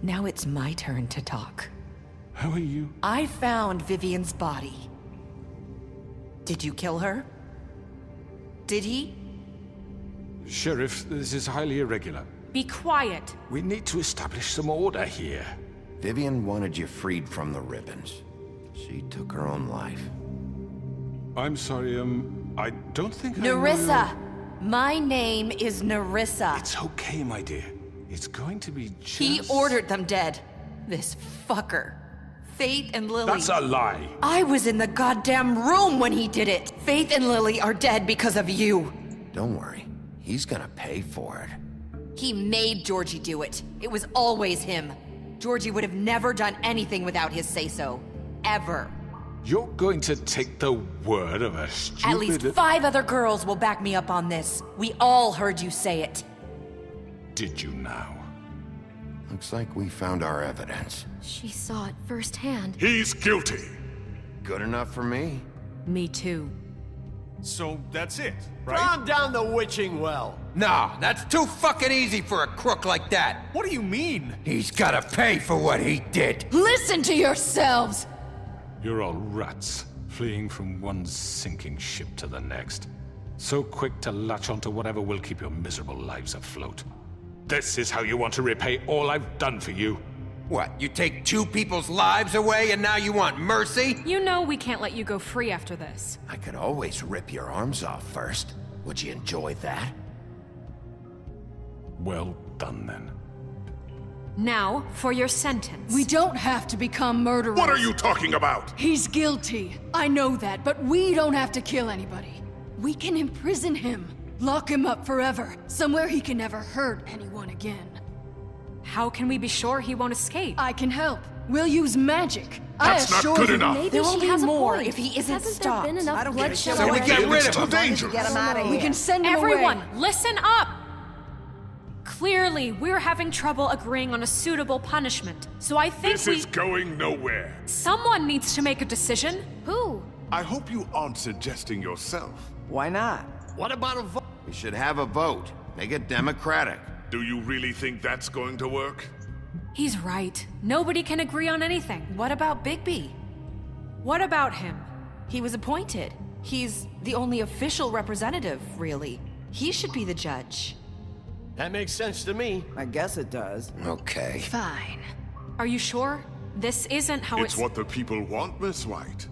Now it's my turn to talk. How are you? I found Vivian's body. Did you kill her? Did he? Sheriff, this is highly irregular. Be quiet. We need to establish some order here. Vivian wanted you freed from the ribbons. She took her own life. I'm sorry, I don't think Nerissa! My name is Nerissa. It's okay, my dear. It's going to be just... He ordered them dead. This fucker. Faith and Lily. That's a lie. I was in the goddamn room when he did it. Faith and Lily are dead because of you. Don't worry. He's gonna pay for it. He made Georgie do it. It was always him. Georgie would have never done anything without his say-so. Ever. You're going to take the word of a stupid... At least 5 other girls will back me up on this. We all heard you say it. Did you now? Looks like we found our evidence. She saw it firsthand. He's guilty. Good enough for me. Me too. So that's it, right? Calm down the witching well. No, that's too fucking easy for a crook like that. What do you mean? He's gotta pay for what he did. Listen to yourselves! You're all rats, fleeing from one sinking ship to the next. So quick to latch onto whatever will keep your miserable lives afloat. This is how you want to repay all I've done for you? What, you take 2 people's lives away and now you want mercy? You know we can't let you go free after this. I could always rip your arms off first. Would you enjoy that? Well done, then. Now, for your sentence. We don't have to become murderers. What are you talking about? He's guilty. I know that, but we don't have to kill anybody. We can imprison him. Lock him up forever. Somewhere he can never hurt anyone again. How can we be sure he won't escape? I can help. We'll use magic. That's not good enough. Maybe There will she be has a more point. if he isn't Hasn't stopped. there been enough I don't get it. bloodshed So we already? get rid It's of too him. dangerous. Get him out of here. We can send him Everyone, away. listen up! Clearly, we're having trouble agreeing on a suitable punishment, so I think This is going nowhere. Someone needs to make a decision. Who? I hope you aren't suggesting yourself. Why not? What about a vote? We should have a vote. Make it democratic. Do you really think that's going to work? He's right. Nobody can agree on anything. What about Bigby? What about him? He was appointed. He's the only official representative, really. He should be the judge. That makes sense to me. I guess it does. Okay. Fine. Are you sure? This isn't how it's... what the people want, Miss White.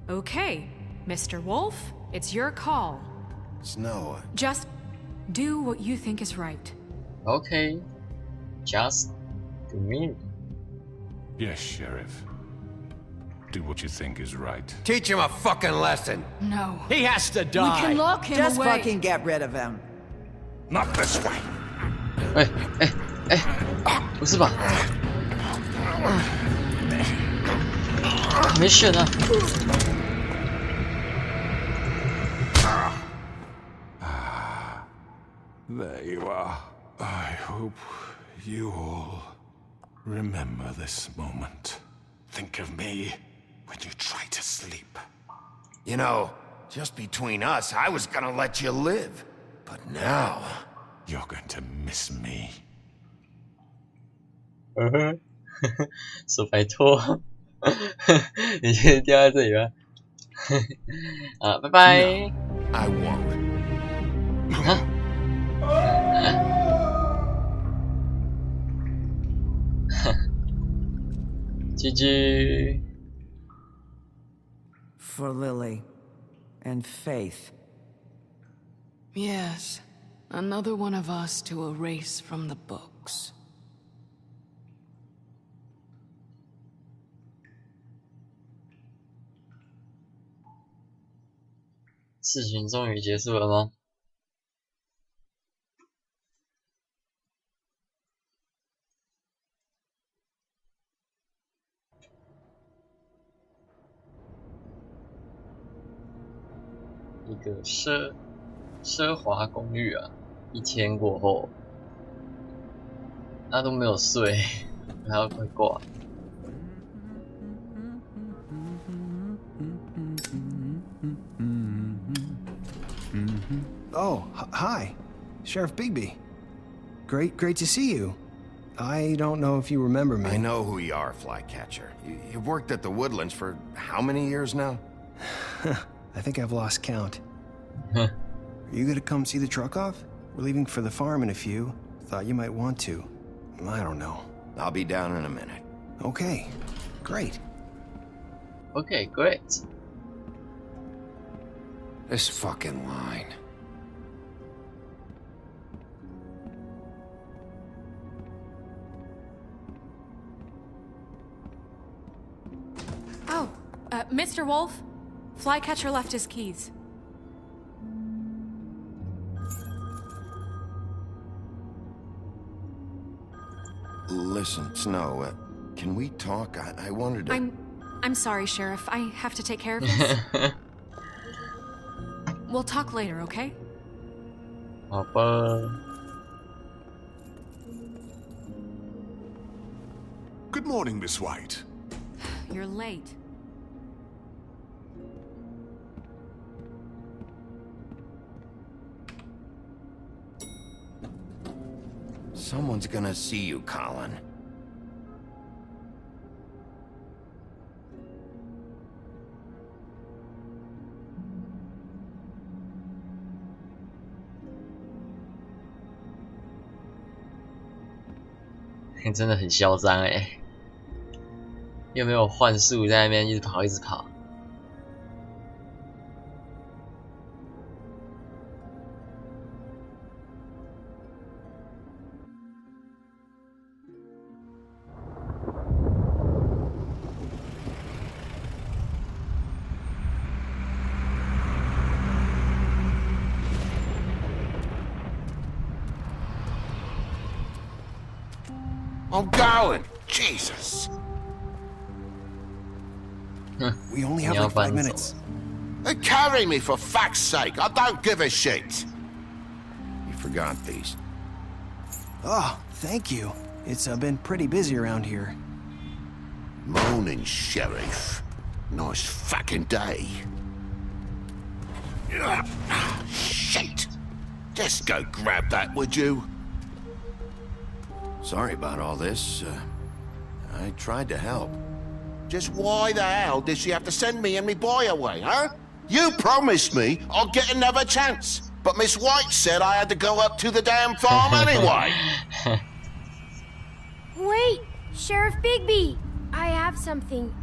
Okay, Mr. Wolf, it's your call. Snow. Just do what you think is right. OK， Just to me. Yes, Sheriff. Do what you think is right. Teach him a fucking lesson. No. He has to We die. can lock him Just away. fucking get rid of him. Not this way. 不是吧？没选啊！ There you are. I hope you all remember this moment. Think of me when you try to sleep. You know, just between us, I was gonna let you live. But now... You're going to miss me. 说拜托，你先掉在这里吧。啊，拜拜。 I won't. GG。 For Lily. And Faith. Yes, another one of us to erase from the books. 事情终于结束了吗？一个奢华公寓啊，一天过后，他都没有睡，还要快挂。 Oh, hi. Sheriff Bigby. Great to see you. I don't know if you remember me. I know who you are, Flycatcher. You've worked at the Woodlands for how many years now? I think I've lost count. Are you gonna come see the truck off? We're leaving for the farm in a few. Thought you might want to. I don't know. I'll be down in a minute. Okay, great. Okay, great. This fucking line. Oh, Mr. Wolf? Flycatcher left his keys. Listen, Snow, can we talk? I wanted to... I'm sorry, Sheriff. I have to take care of this. We'll talk later, okay? 好吧。 Good morning, Miss White. You're late. Someone's gonna see you, Colin. Colin 真的很嚣张哎，又没有幻术在那边一直跑一直跑。I'm going. Jesus. We only have like 5 minutes. They carry me for fuck's sake. I don't give a shit. You forgot these. Oh, thank you. It's been pretty busy around here. Morning, Sheriff. Nice fucking day. Shit. Just go grab that, would you? Sorry about all this. I tried to help. Just why the hell did she have to send me and me boy away, huh? You promised me I'd get another chance, but Miss White said I had to go up to the damn farm anyway. Wait, Sheriff Bigby! I have something.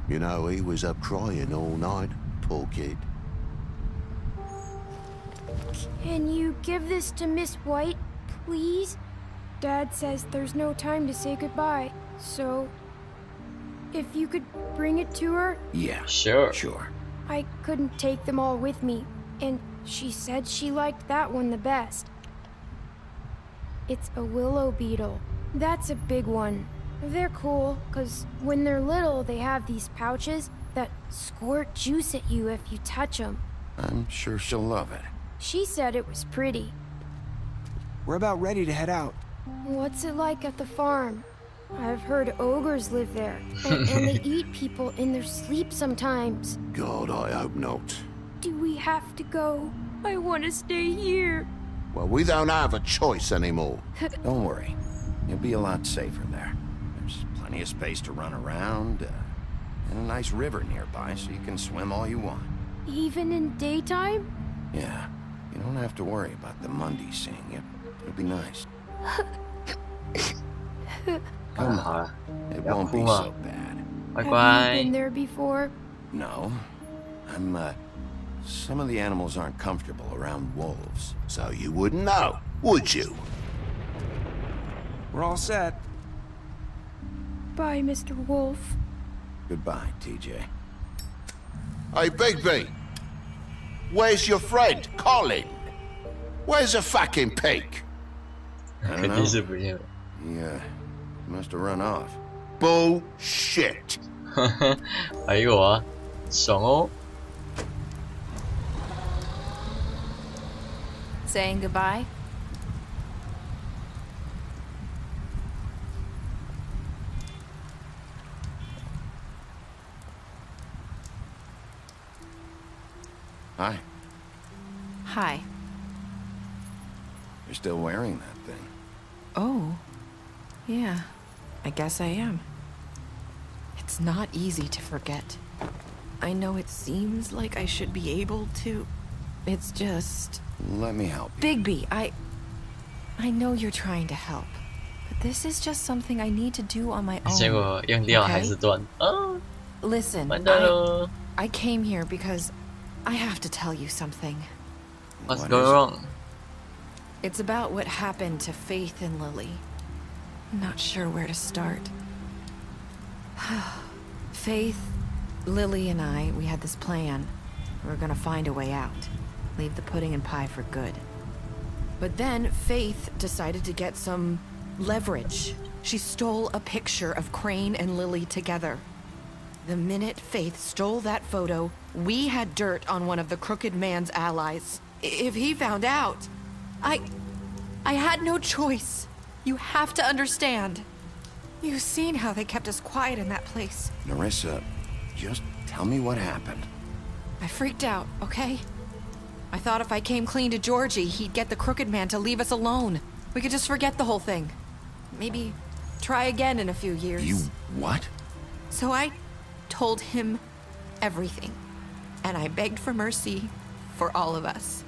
You know, he was up crying all night, poor kid. Can you give this to Miss White, please? Dad says there's no time to say goodbye, so if you could bring it to her? Yeah, sure. I couldn't take them all with me, and she said she liked that one the best. It's a willow beetle. That's a big one. They're cool, because when they're little, they have these pouches that squirt juice at you if you touch them. I'm sure she'll love it. She said it was pretty. We're about ready to head out. What's it like at the farm? I've heard ogres live there, and they eat people in their sleep sometimes. God, I hope not. Do we have to go? I want to stay here. Well, we don't have a choice anymore. Don't worry. You'll be a lot safer there. There's plenty of space to run around, and a nice river nearby so you can swim all you want. Even in daytime? Yeah, you don't have to worry about the Mundy seeing you. It'll be nice. Come on, it won't be so bad. Have you been there before? No. Some of the animals aren't comfortable around wolves. So you wouldn't know, would you? We're all set. Bye, Mr. Wolf. Goodbye, TJ. Hey, Bigby. Where's your friend, Colin? Where's the fucking pig? I don't know. He must have run off. Bullshit. 还有啊，爽哦。 Saying goodbye? Hi. Hi. You're still wearing that thing. Oh. Yeah. I guess I am. It's not easy to forget. I know it seems like I should be able to. It's just... Let me help you. Bigby, I know you're trying to help. But this is just something I need to do on my own. 结果用掉还是断。哦。 Listen, 完蛋喽。 I came here because I have to tell you something. What's going wrong? It's about what happened to Faith and Lily. I'm not sure where to start. Faith, Lily, and I, we had this plan. We were gonna find a way out. Leave the pudding and pie for good. But then Faith decided to get some leverage. She stole a picture of Crane and Lily together. The minute Faith stole that photo, we had dirt on one of the Crooked Man's allies. If he found out, I had no choice. You have to understand. You've seen how they kept us quiet in that place. Nerissa, just tell me what happened. I freaked out, okay? I thought if I came clean to Georgie, he'd get the Crooked Man to leave us alone. We could just forget the whole thing. Maybe try again in a few years. You what? So I told him everything. And I begged for mercy for all of us.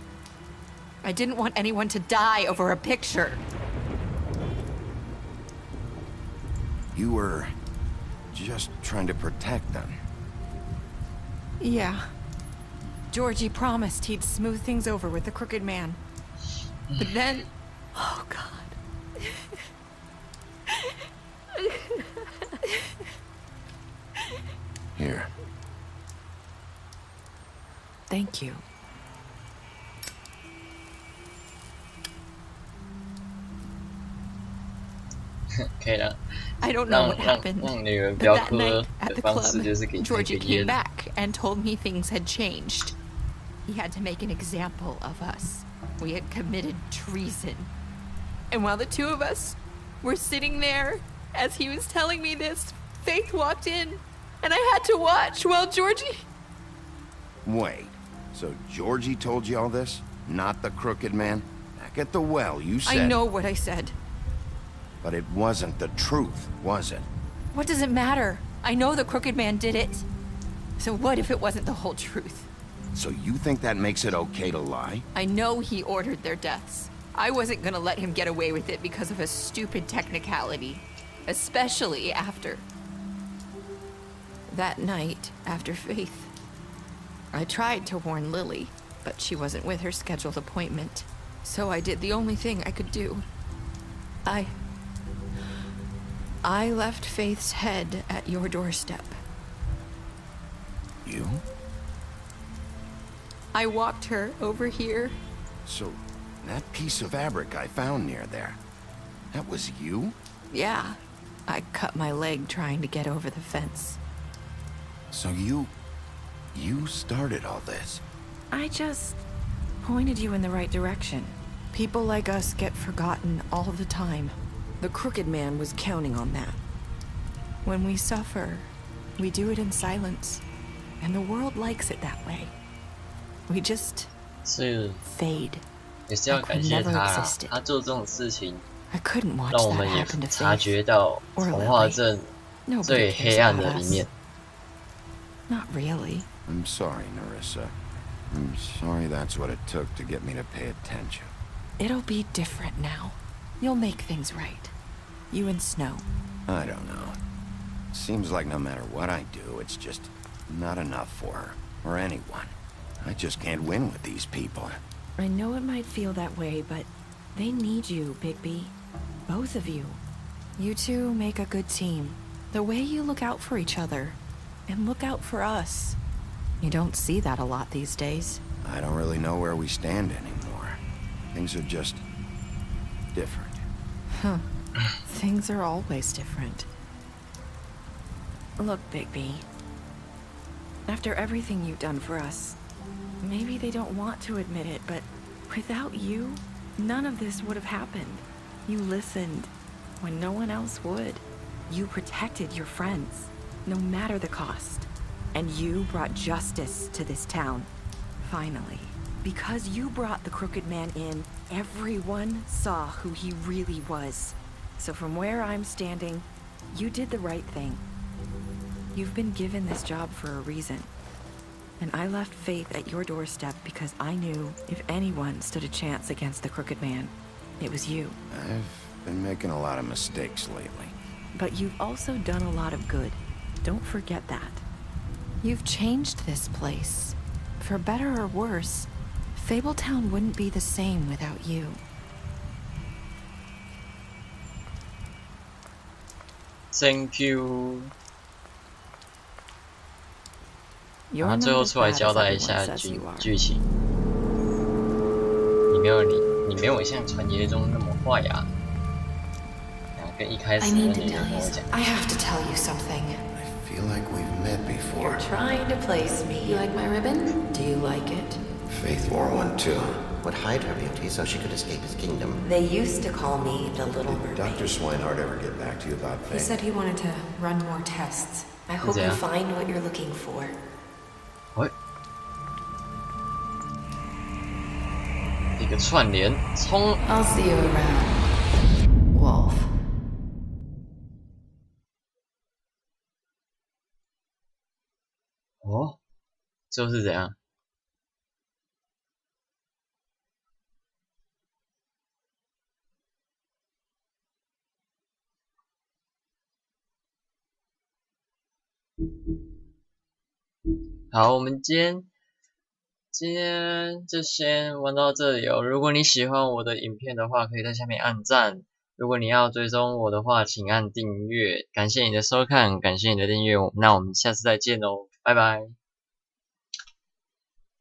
I didn't want anyone to die over a picture. You were just trying to protect them. Yeah. Georgie promised he'd smooth things over with the Crooked Man. But then... Oh, God. Here. Thank you. I don't know what happened, but that night at the club, Georgie came back and told me things had changed. He had to make an example of us. We had committed treason. And while the two of us were sitting there, as he was telling me this, Faith walked in, and I had to watch while Georgie... Wait, so Georgie told you all this? Not the Crooked Man? Back at the well, you said... I know what I said. But it wasn't the truth, was it? What does it matter? I know the Crooked Man did it. So what if it wasn't the whole truth? So you think that makes it okay to lie? I know he ordered their deaths. I wasn't gonna let him get away with it because of a stupid technicality. Especially after... that night, after Faith. I tried to warn Lily, but she wasn't with her scheduled appointment. So I did the only thing I could do. I left Faith's head at your doorstep. You? I walked her over here. So, that piece of fabric I found near there, that was you? Yeah. I cut my leg trying to get over the fence. So you started all this? I just pointed you in the right direction. People like us get forgotten all the time. The Crooked Man was counting on that. When we suffer, we do it in silence. And the world likes it that way. We just 是 fade. 也是要感谢他啊，他做这种事情，让我们也察觉到童话镇最黑暗的一面。Not really. I'm sorry, Nerissa. I'm sorry that's what it took to get me to pay attention. It'll be different now. You'll make things right. You and Snow. I don't know. Seems like no matter what I do, it's just not enough for her, or anyone. I just can't win with these people. I know it might feel that way, but they need you, Bigby. Both of you. You two make a good team. The way you look out for each other, and look out for us. You don't see that a lot these days. I don't really know where we stand anymore. Things are just different. Huh. Things are always different. Look, Bigby. After everything you've done for us, maybe they don't want to admit it, but without you, none of this would have happened. You listened when no one else would. You protected your friends, no matter the cost. And you brought justice to this town. Finally. Because you brought the Crooked Man in, everyone saw who he really was. So from where I'm standing, you did the right thing. You've been given this job for a reason. And I left Faith at your doorstep because I knew if anyone stood a chance against the Crooked Man, it was you. I've been making a lot of mistakes lately. But you've also done a lot of good. Don't forget that. You've changed this place. For better or worse, Fabletown wouldn't be the same without you. Thank you。然后最后出来交代一下剧情。你没有像传言中那么坏呀。跟一开始的那个跟我讲。I have to tell you something. I feel like we've met before. You're trying to place me. You like my ribbon? Do you like it? Faith wore one too. Would hide her beauty so she could escape his kingdom. They used to call me the Little Did Dr. Swinehart ever get back to you about Faith? He said he wanted to run more tests. I hope you find what you're looking for. What? 一个串联，冲 I'll see you around, Wolf. 哦，就是怎样？好，我们今天就先玩到这里哦。如果你喜欢我的影片的话，可以在下面按赞。如果你要追踪我的话，请按订阅。感谢你的收看，感谢你的订阅，那我们下次再见喽，拜拜。